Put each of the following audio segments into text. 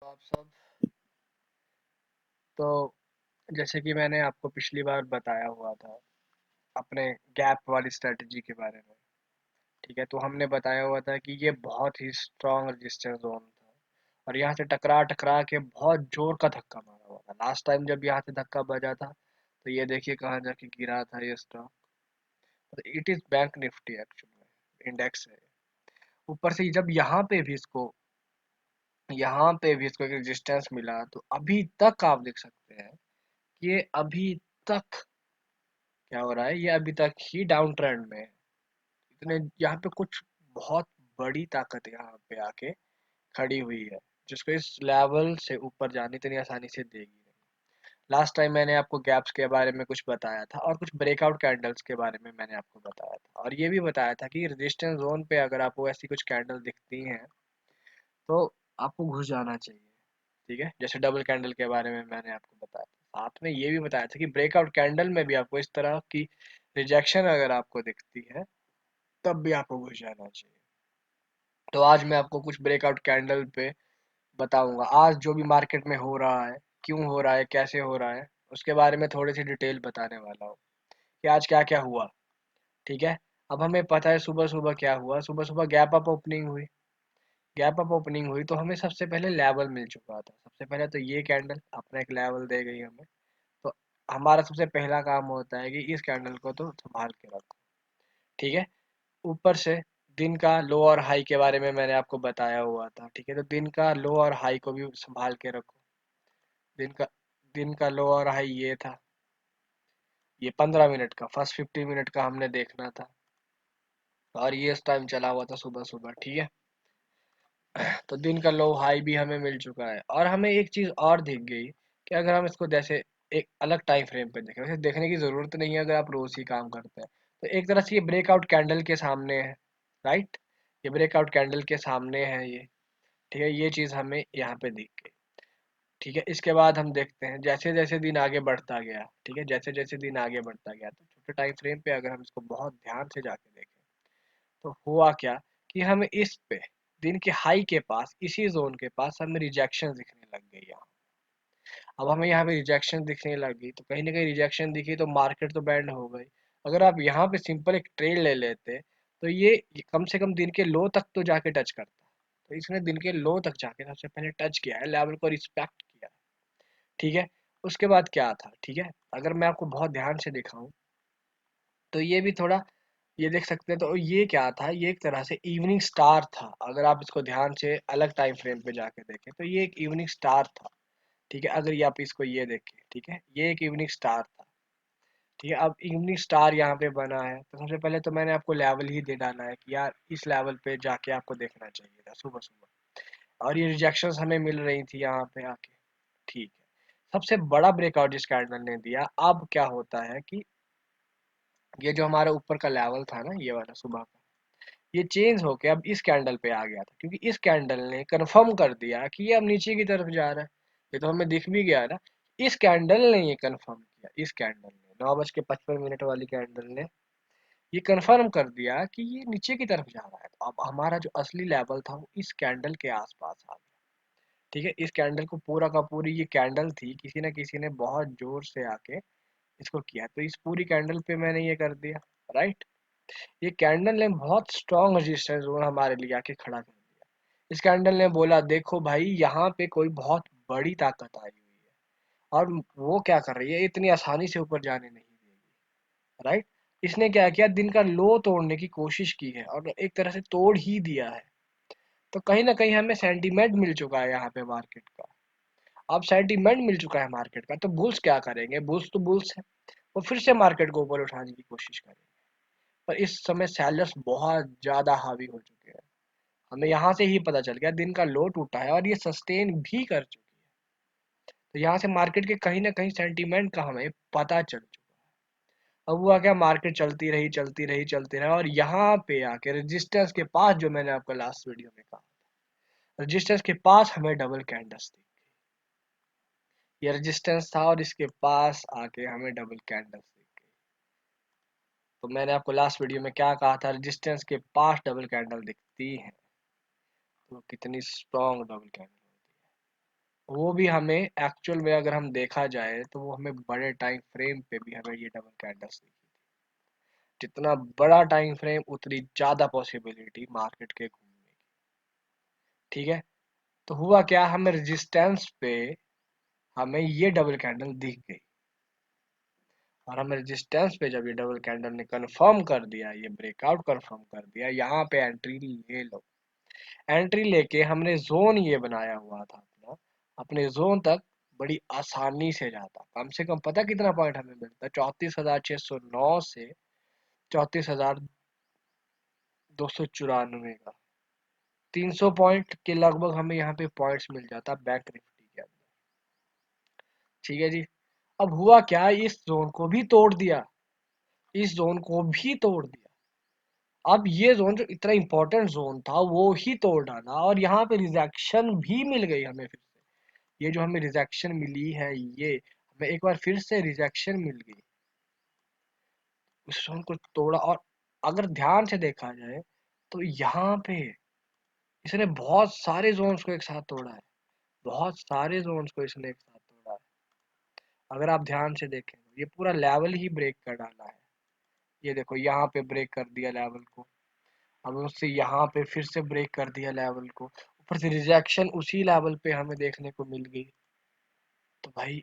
तो आप सब तो जैसे कि मैंने आपको पिछली बार बताया हुआ था अपने गैप वाली स्ट्रेटजी के बारे में। ठीक है, तो हमने बताया हुआ था कि ये बहुत ही स्ट्रॉन्ग रेजिस्टेंस जोन था और यहाँ से टकरा टकरा के बहुत जोर का धक्का मारा हुआ था। लास्ट टाइम जब यहाँ से धक्का बजा था तो ये देखिए कहाँ जाके गिरा था ये stock. It is bank Nifty actual में इंडेक्स है। ऊपर से जब यहाँ पे भी इसको एक रेजिस्टेंस मिला तो अभी तक आप देख सकते हैं कि ये अभी तक क्या हो रहा है, ये अभी तक ही डाउन ट्रेंड में है। इतने यहाँ पे कुछ बहुत बड़ी ताकत यहाँ पे आके खड़ी हुई है जिसको इस लेवल से ऊपर जाने इतनी आसानी से देगी नहीं। लास्ट टाइम मैंने आपको गैप्स के बारे में कुछ बताया था और कुछ ब्रेकआउट कैंडल्स के बारे में मैंने आपको बताया था और ये भी बताया था कि रेजिस्टेंस जोन पे अगर आपको ऐसी कुछ कैंडल दिखती हैं तो आपको घुस जाना चाहिए। ठीक है, जैसे डबल कैंडल के बारे में मैंने आपको बताया था, साथ में ये भी बताया था कि ब्रेकआउट कैंडल में भी आपको इस तरह की रिजेक्शन अगर आपको दिखती है तब भी आपको घुस जाना चाहिए। तो आज मैं आपको कुछ ब्रेकआउट कैंडल पे बताऊंगा आज जो भी मार्केट में हो रहा है, क्यों हो रहा है, कैसे हो रहा है, उसके बारे में थोड़ी सी डिटेल बताने वाला हूँ कि आज क्या क्या हुआ। ठीक है, अब हमें पता है सुबह सुबह क्या हुआ। सुबह सुबह गैप अप ओपनिंग हुई। गैप अप ओपनिंग हुई तो हमें सबसे पहले लेवल मिल चुका था। सबसे पहले तो ये कैंडल अपना एक लेवल दे गई हमें। तो हमारा सबसे पहला काम होता है कि इस कैंडल को तो संभाल के रखो। ठीक है, ऊपर से दिन का लो और हाई के बारे में मैंने आपको बताया हुआ था। ठीक है, तो दिन का लो और हाई को भी संभाल के रखो। दिन का दिन का लो और हाई ये था, ये 15 मिनट का, फर्स्ट 15 मिनट का हमने देखना था और ये इस टाइम चला हुआ था सुबह सुबह। ठीक है, तो दिन का लो हाई भी हमें मिल चुका है और हमें एक चीज़ और दिख गई कि अगर हम इसको जैसे एक अलग टाइम फ्रेम पे देखें, वैसे देखने की ज़रूरत नहीं है अगर आप रोज़ ही काम करते हैं। तो एक तरह से ये ब्रेकआउट कैंडल के सामने है। राइट, ये ब्रेकआउट कैंडल के सामने है ये। ठीक है, ये चीज़ हमें यहाँ पे दिख गई। ठीक है, इसके बाद हम देखते हैं जैसे जैसे दिन आगे बढ़ता गया। ठीक है, जैसे जैसे दिन आगे बढ़ता गया तो छोटे टाइम फ्रेम पे अगर हम इसको बहुत ध्यान से जाके देखें तो हुआ क्या कि हमें इस पे दिन के हाई के पास, इसी जोन के पास हमें रिजेक्शन दिखने लग गई यहाँ। अब हमें यहाँ पे रिजेक्शन दिखने लगी तो कहीं ना कहीं रिजेक्शन दिखी तो मार्केट तो बैंड हो गई। अगर आप यहाँ पे सिंपल एक ट्रेड ले लेते तो ये कम से कम दिन के लो तक तो जाके टच करता। तो इसने दिन के लो तक जाके सबसे पहले टच किया है, लेवल को रिस्पेक्ट किया है। ठीक है, उसके बाद क्या था। ठीक है, अगर मैं आपको बहुत ध्यान से दिखाऊं तो ये भी थोड़ा, ये देख सकते हैं। तो ये क्या था, ये एक तरह से इवनिंग स्टार था। अगर आप इसको ध्यान से अलग टाइम फ्रेम पे जाके देखें तो ये एक इवनिंग स्टार था। ठीक है, अगर ये आप इसको ये देखें, ठीक है, ये एक इवनिंग स्टार था। ठीक है, अब इवनिंग स्टार यहाँ पे बना है तो सबसे पहले तो मैंने आपको लेवल ही दे डाला है कि यार इस लेवल पे जाके आपको देखना चाहिए था सुबह सुबह। और ये रिजेक्शंस हमें मिल रही थी यहाँ पे आके। ठीक है, सबसे बड़ा ब्रेकआउट जिस कैंडल ने दिया, अब क्या होता है कि ये जो हमारा ऊपर का लेवल था ना, ये वाला सुबह का, ये चेंज होके अब इस कैंडल पे आ गया था क्योंकि इस कैंडल ने कंफर्म कर दिया कि ये अब नीचे की तरफ जा रहा है। ये तो हमें दिख भी गया ना। इस कैंडल ने ये कंफर्म किया, इस कैंडल ने 9:55 वाली कैंडल ने ये कंफर्म कर दिया कि ये नीचे की तरफ जा रहा है। तो अब हमारा जो असली लेवल था वो इस कैंडल के आसपास आ गया। ठीक है, इस कैंडल को पूरा का पूरी, ये कैंडल थी, किसी ना किसी ने बहुत जोर से आके इसको किया तो इस पूरी कैंडल पे मैंने ये कर दिया। राइट, ये कैंडल ने बहुत स्ट्रॉन्ग रेजिस्टेंस जोन हमारे लिए आके खड़ा कर दिया। इस कैंडल ने बोला देखो भाई यहाँ पे कोई बहुत बड़ी ताकत आई हुई है और वो क्या कर रही है, इतनी आसानी से ऊपर जाने नहीं देगी। राइट, इसने क्या किया, दिन का लो तोड़ने की कोशिश की है और एक तरह से तोड़ ही दिया है। तो कहीं ना कहीं हमें सेंटीमेंट मिल चुका है यहाँ पे मार्केट का। अब सेंटीमेंट मिल चुका है मार्केट का तो बुल्स क्या करेंगे, बुल्स तो बुल्स है, वो फिर से मार्केट को ऊपर उठाने की कोशिश करेंगे। पर इस समय सेलर्स बहुत ज्यादा हावी हो चुके हैं। हमें यहाँ से ही पता चल गया दिन का लो टूटा है और ये सस्टेन भी कर चुकी है। तो यहाँ से मार्केट के कहीं ना कहीं सेंटीमेंट का हमें पता चल चुका है। अब हुआ क्या, मार्केट चलती रही चलती रही चलती रही और यहाँ पे आके रेजिस्टेंस के पास, जो मैंने आपको लास्ट वीडियो में कहा, रेजिस्टेंस के पास हमें डबल कैंडल्स दिख गई। ये रेजिस्टेंस था और इसके पास आके हमें डबल कैंडल्स दिख गई। तो मैंने आपको लास्ट वीडियो में क्या कहा था, रेजिस्टेंस के पास डबल कैंडल दिखती है तो कितनी स्ट्रॉन्ग डबल कैंडल होती है। वो भी हमें एक्चुअल में अगर हम देखा जाए तो वो हमें बड़े टाइम फ्रेम पे भी हमें ये डबल कैंडल्स दिखी। जितना बड़ा टाइम फ्रेम उतनी ज्यादा पॉसिबिलिटी मार्केट के घूमने की। ठीक है, तो हुआ क्या, हमें रेजिस्टेंस पे हमें ये डबल कैंडल दिख गई, और हमें रेजिस्टेंस पे जब ये डबल कैंडल ने कंफर्म कर दिया, ये ब्रेकआउट कंफर्म कर दिया, यहाँ पे एंट्री ले लो। एंट्री लेके हमने जोन ये बनाया हुआ था अपना, अपने जोन तक बड़ी आसानी से जाता, कम से कम पता कितना पॉइंट हमें मिलता, 34,609 से 34,294 का, 300 पॉइंट के लगभग हमें यहाँ पे पॉइंट्स मिल जाता बैंक निफ्टी के अंदर। ठीक है जी। अब हुआ क्या, इस जोन को भी तोड़ दिया, इस जोन को भी तोड़ दिया। अब ये जोन जो इतना इंपॉर्टेंट जोन था वो ही तोड़ डाला, और यहाँ पे रिजेक्शन भी मिल गई हमें फिर से। ये जो हमें रिजेक्शन मिली है, ये हमें एक बार फिर से रिजेक्शन मिल गई, उस जोन को तोड़ा। और अगर ध्यान से देखा जाए तो यहाँ पे इसने बहुत सारे जोन्स को एक साथ तोड़ा है, बहुत सारे जोन्स को इसने एक साथ तोड़ा है। अगर आप ध्यान से देखें ये पूरा लेवल ही ब्रेक कर डाला है। ये देखो यहाँ पे ब्रेक कर दिया लेवल को, अब उससे यहाँ पे फिर से ब्रेक कर दिया लेवल को, ऊपर से रिजेक्शन उसी लेवल पे हमें देखने को मिल गई। तो भाई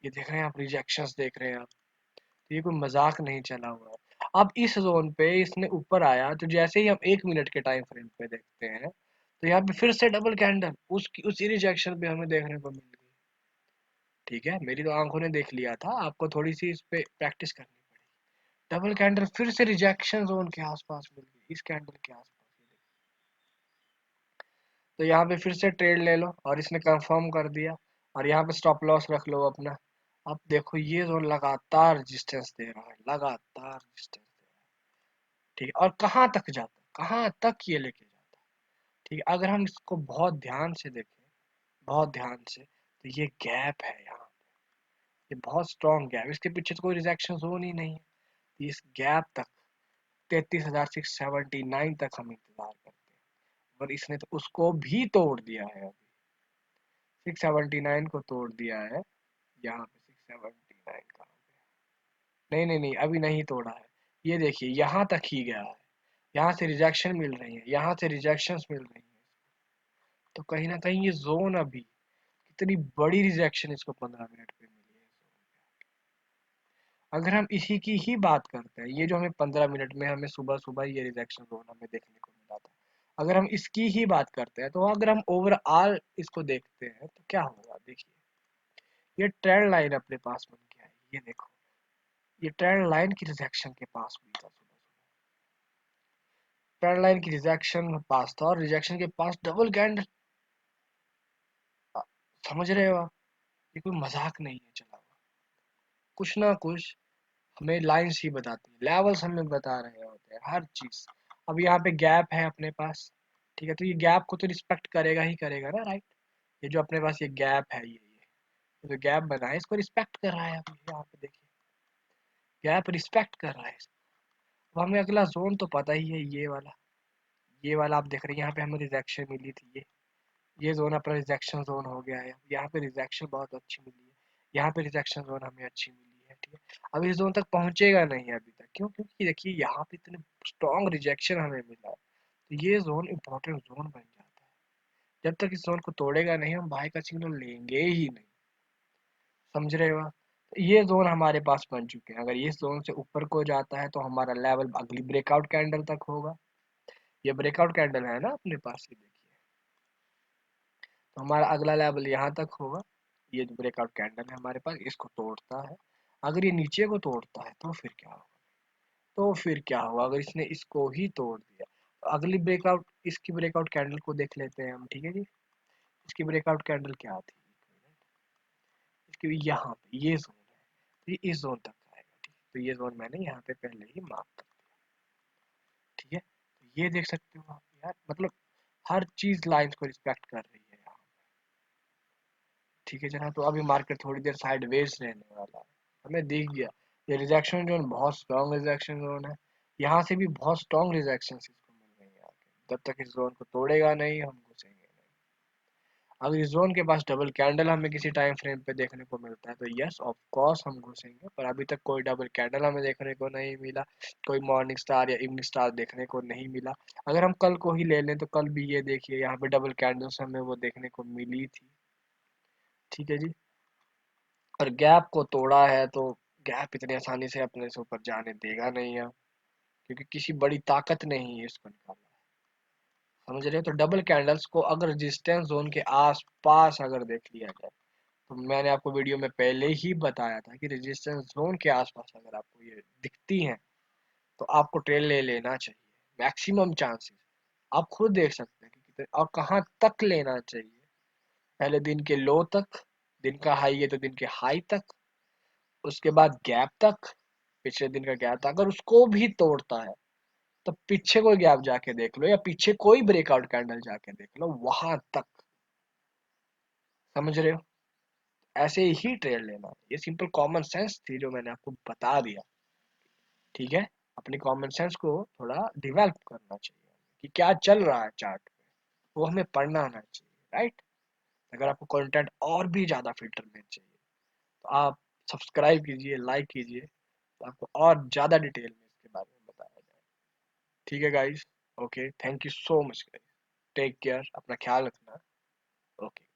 ये देख रहे हैं आप, रिजेक्शंस देख रहे हैं आप, तो ये कोई मजाक नहीं चला हुआ है। अब इस जोन पे इसने ऊपर आया, तो जैसे ही हम 1 मिनट के टाइम फ्रेम पे देखते हैं तो यहाँ पे फिर से डबल कैंडल उसकी उसी रिजेक्शन पे हमें देखने को मिल गई। ठीक है, मेरी तो आंखों ने देख लिया था, आपको थोड़ी सी इस पे प्रैक्टिस करनी पड़ेगी। डबल कैंडल फिर से रिजेक्शन जोन के आसपास मिल गई, इस कैंडल के आसपास। तो यहाँ पे फिर से ट्रेड ले लो, और इसने कंफर्म कर दिया, और यहाँ पे स्टॉप लॉस रख लो अपना। अब देखो ये जो लगातार रेजिस्टेंस दे रहा है, लगातार रेजिस्टेंस दे रहा है। ठीक है, और कहाँ तक जाता है, कहाँ तक ये लेके जाता है। ठीक है, अगर हम इसको बहुत ध्यान से देखें, बहुत ध्यान से, तो ये गैप है यहाँ, ये बहुत स्ट्रॉन्ग गैप, इसके पीछे तो कोई रिजेक्शन जोन ही नहीं है। तो इस गैप तक 33,679 तक हम इंतजार करते हैं, और इसने तो उसको भी तोड़ दिया है अभी, 679 को तोड़ दिया है। यहाँ पे 679 कहाँ पे, नहीं नहीं नहीं, अभी नहीं तोड़ा है। ये देखिए यहाँ तक ही गया है, यहाँ से रिजेक्शन मिल रही है, यहाँ से रिजेक्शंस मिल रही है। तो कहीं ना कहीं ये जोन अभी, कितनी बड़ी रिजेक्शन इसको 15 मिनट पे मिली है। अगर हम इसी की ही बात करते हैं, ये जो हमें 15 मिनट में हमें सुबह सुबह ये रिजेक्शन जोन हमें देखने को मिला था, अगर हम इसकी ही बात करते हैं, तो अगर हम ओवरऑल इसको देखते हैं तो क्या होगा, देखिए ये ट्रेंड लाइन अपने पास बन के आई, ये देखो, ये ट्रेंड लाइन की रिजेक्शन के पास भी था, सुबह ट्रेंड लाइन की रिजेक्शन में पास था, और रिजेक्शन के पास डबल कैंडल, समझ रहे हो आप, ये कोई मजाक नहीं है चला हुआ। कुछ ना कुछ हमें लाइंस ही बताती है, लेवल्स हमें बता रहे होते हैं हर चीज। अब यहाँ पे गैप है अपने पास, ठीक है, तो ये गैप को तो रिस्पेक्ट करेगा ही करेगा ना, राइट। ये जो अपने पास ये गैप है, ये जो गैप बना है इसको रिस्पेक्ट कर रहा है। अब यहाँ पे देखिए गैप रिस्पेक्ट कर रहा है इसको। अब हमें अगला जोन तो पता ही है, ये वाला, ये वाला आप देख रहे हैं, यहाँ पे हमें रिजेक्शन मिली थी, ये जोन अपना रिजेक्शन जोन हो गया है, यहाँ पे रिजेक्शन बहुत अच्छी मिली है, यहाँ पे रिजेक्शन जोन हमें अच्छी मिली है। ठीक है, अब इस जोन तक पहुंचेगा नहीं अभी तक, क्यों, क्योंकि देखिए यहाँ पे इतने स्ट्रॉन्ग रिजेक्शन हमें मिला है, तो ये जोन इंपॉर्टेंट जोन बन जाता है। जब तक इस जोन को तोड़ेगा नहीं, हम बाय का सिग्नल लेंगे ही नहीं, समझ रहे हो आप? तो ये जोन हमारे पास बन चुके हैं, अगर ये जोन से ऊपर को जाता है तो हमारा लेवल अगली ब्रेकआउट कैंडल तक होगा। ये ब्रेकआउट कैंडल है ना अपने पास, ये देखिए, तो हमारा अगला लेवल यहाँ तक होगा। ये जो ब्रेकआउट कैंडल है हमारे पास, इसको तोड़ता है, अगर ये नीचे को तोड़ता है तो फिर क्या होगा, तो फिर क्या होगा अगर इसने इसको ही तोड़ दिया, तो अगली ब्रेकआउट, इसकी ब्रेकआउट कैंडल को देख लेते हैं हम। ठीक है जी, इसकी ब्रेकआउट कैंडल क्या थी, इसकी यहाँ पे ये जोन है, तो ये इस जोन तक आएगा। ठीक है, तो ये जोन मैंने यहाँ पे पहले ही मार्क कर दिया। ठीक है, तो ये देख सकते हो आप यार, मतलब हर चीज लाइंस को रिस्पेक्ट कर रही है यहाँ। ठीक है जनाब, तो अभी मार्केट थोड़ी देर साइडवेज रहने वाला है, हमें दिख गया ये रिजेक्शन जोन बहुत स्ट्रॉन्ग रिजेक्शन जोन है, यहाँ से भी बहुत स्ट्रॉन्ग रिजेक्शन इसको मिल रही है आगे। जब तक इस जोन को तोड़ेगा नहीं हम घुसेंगे नहीं। अगर इस जोन के पास डबल कैंडल हमें किसी टाइम फ्रेम पे देखने को मिलता है तो यस ऑफ कोर्स हम घुसेंगे, पर अभी तक कोई डबल कैंडल हमें देखने को नहीं मिला, कोई मॉर्निंग स्टार या इवनिंग स्टार देखने को नहीं मिला। अगर हम कल को ही ले लें तो कल भी ये देखिए यहाँ पे डबल कैंडल्स हमें वो देखने को मिली थी। ठीक है जी। और गैप को तोड़ा है तो गैप इतनी आसानी से अपने से ऊपर जाने देगा नहीं है, क्योंकि किसी बड़ी ताकत ने ही इसको निकाला। समझ रहे हो? तो डबल कैंडल्स को अगर रेजिस्टेंस जोन के आस पास अगर देख लिया जाए, तो मैंने आपको वीडियो में पहले ही बताया था कि रेजिस्टेंस जोन के आसपास अगर आपको ये दिखती हैं तो आपको ट्रेल ले लेना चाहिए। मैक्सिमम चांसेस आप खुद देख सकते हैं कि कितने और कहाँ तक लेना चाहिए। पहले दिन के लो तक, दिन का हाई है तो दिन के हाई तक, उसके बाद गैप तक, पिछले दिन का गैप था, अगर उसको भी तोड़ता है तो पीछे कोई गैप जाके देख लो या पीछे कोई ब्रेकआउट कैंडल जाके देख लो, वहां तक। समझ रहे हो? ऐसे ही ट्रेड लेना, ये सिंपल कॉमन सेंस थी जो मैंने आपको बता दिया। ठीक है? अपनी कॉमन सेंस को थोड़ा डिवेल्प करना चाहिए कि क्या चल रहा है चार्ट में, वो हमें पढ़ना आना चाहिए, राइट? अगर आपको कंटेंट और भी ज्यादा फिल्टर में चाहिए तो आप सब्सक्राइब कीजिए, लाइक कीजिए, तो आपको और ज्यादा डिटेल में इसके बारे में बताया जाए। ठीक है guys? Okay, thank you so much guys. Take care, अपना ख्याल रखना। ओके।